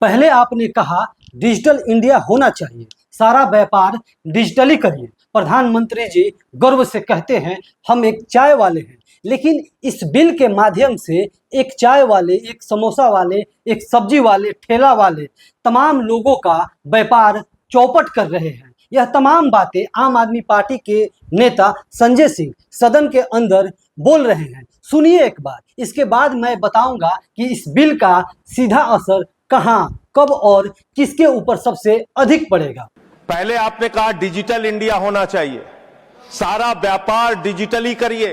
पहले आपने कहा डिजिटल इंडिया होना चाहिए, सारा व्यापार डिजिटली करिए। प्रधानमंत्री जी गर्व से कहते हैं हम एक चाय वाले हैं, लेकिन इस बिल के माध्यम से एक चाय वाले, एक समोसा वाले, एक सब्जी वाले, ठेला वाले तमाम लोगों का व्यापार चौपट कर रहे हैं। यह तमाम बातें आम आदमी पार्टी के नेता संजय सिंह सदन के अंदर बोल रहे हैं। सुनिए एक बार, इसके बाद मैं बताऊंगा कि इस बिल का सीधा असर कहां, कब और किसके ऊपर सबसे अधिक पड़ेगा। पहले आपने कहा डिजिटल इंडिया होना चाहिए, सारा व्यापार डिजिटली करिए,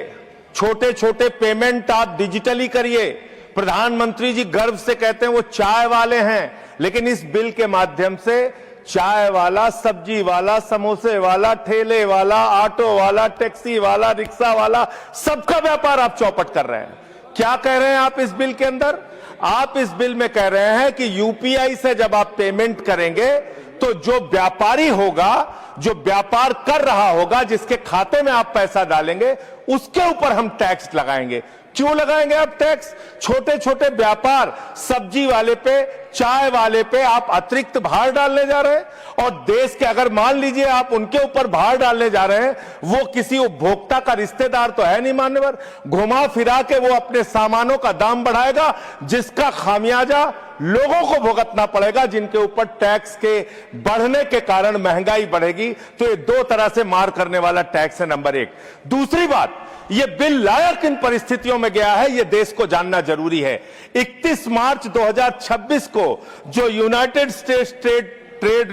छोटे छोटे पेमेंट आप डिजिटली करिए। प्रधानमंत्री जी गर्व से कहते हैं वो चाय वाले हैं, लेकिन इस बिल के माध्यम से चाय वाला, सब्जी वाला, समोसे वाला, ठेले वाला, ऑटो वाला, टैक्सी वाला, रिक्शा वाला, सबका व्यापार आप चौपट कर रहे हैं। क्या कह रहे हैं आप इस बिल के अंदर? आप इस बिल में कह रहे हैं कि यूपीआई से जब आप पेमेंट करेंगे तो जो व्यापारी होगा, जो व्यापार कर रहा होगा, जिसके खाते में आप पैसा डालेंगे, उसके ऊपर हम टैक्स लगाएंगे। क्यों लगाएंगे आप टैक्स? छोटे छोटे व्यापार, सब्जी वाले पे, चाय वाले पे आप अतिरिक्त भार डालने जा रहे हैं। और देश के अगर मान लीजिए आप उनके ऊपर भार डालने जा रहे हैं, वो किसी उपभोक्ता का रिश्तेदार तो है नहीं मान्यवर, घुमा फिरा के वो अपने सामानों का दाम बढ़ाएगा, जिसका खामियाजा लोगों को भुगतना पड़ेगा, जिनके ऊपर टैक्स के बढ़ने के कारण महंगाई बढ़ेगी। तो ये दो तरह से मार करने वाला टैक्स है, नंबर एक। दूसरी बात, ये बिल लाया किन परिस्थितियों में गया है, ये देश को जानना जरूरी है। 31 मार्च 2026 को जो यूनाइटेड स्टेट्स ट्रेड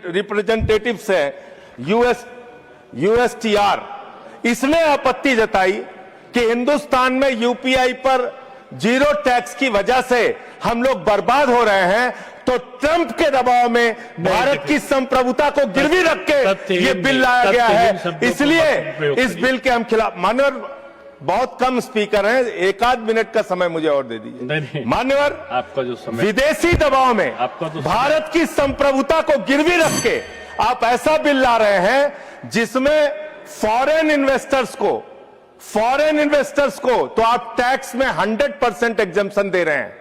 रिप्रेजेंटेटिव्स है, यूएसटीआर, इसने आपत्ति जताई कि हिंदुस्तान में यूपीआई पर जीरो टैक्स की वजह से हम लोग बर्बाद हो रहे हैं। तो ट्रंप के दबाव में भारत की संप्रभुता को गिरवी रख के ये बिल लाया गया है। इसलिए इस बिल के हम खिलाफ। मान्यवर बहुत कम स्पीकर हैं, एक आध मिनट का समय मुझे और दे दीजिए। मान्यवर, आपका जो समय, विदेशी दबाव में भारत की संप्रभुता को गिरवी रख के आप ऐसा बिल ला रहे हैं जिसमें फॉरेन इन्वेस्टर्स को तो आप टैक्स में 100% एग्जम्पशन दे रहे हैं,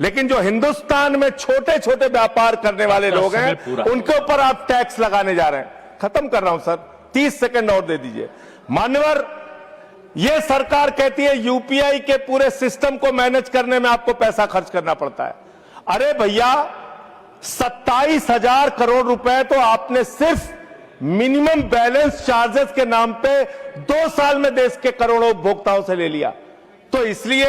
लेकिन जो हिंदुस्तान में छोटे छोटे व्यापार करने वाले लोग हैं उनके ऊपर आप टैक्स लगाने जा रहे हैं। खत्म कर रहा हूं सर, 30 सेकंड और दे दीजिए। मान्यवर, यह सरकार कहती है यूपीआई के पूरे सिस्टम को मैनेज करने में आपको पैसा खर्च करना पड़ता है। अरे भैया, 27,000 करोड़ रुपए तो आपने सिर्फ मिनिमम बैलेंस चार्जेस के नाम पे 2 साल में देश के करोड़ों उपभोक्ताओं से ले लिया। तो इसलिए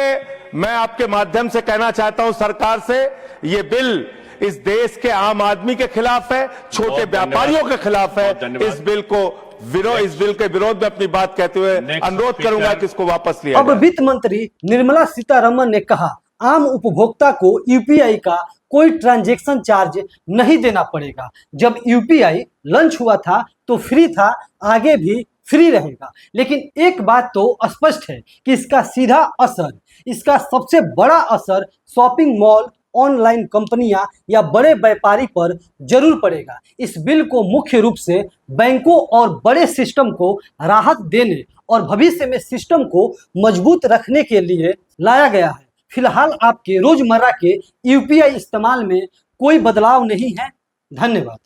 मैं आपके माध्यम से कहना चाहता हूं सरकार से, यह बिल इस देश के आम आदमी के खिलाफ है, छोटे व्यापारियों के खिलाफ है। इस बिल के विरोध में अपनी बात कहते हुए अनुरोध करूंगा कि इसको वापस लिया जाए। अब वित्त मंत्री निर्मला सीतारमण ने कहा आम उपभोक्ता को यूपीआई का कोई ट्रांजैक्शन चार्ज नहीं देना पड़ेगा। जब यूपीआई लॉन्च हुआ था तो फ्री था, आगे भी फ्री रहेगा। लेकिन एक बात तो स्पष्ट है कि इसका सीधा असर, इसका सबसे बड़ा असर शॉपिंग मॉल, ऑनलाइन कंपनियां या बड़े व्यापारी पर जरूर पड़ेगा। इस बिल को मुख्य रूप से बैंकों और बड़े सिस्टम को राहत देने और भविष्य में सिस्टम को मजबूत रखने के लिए लाया गया है। फिलहाल आपके रोजमर्रा के यूपीआई इस्तेमाल में कोई बदलाव नहीं है। धन्यवाद।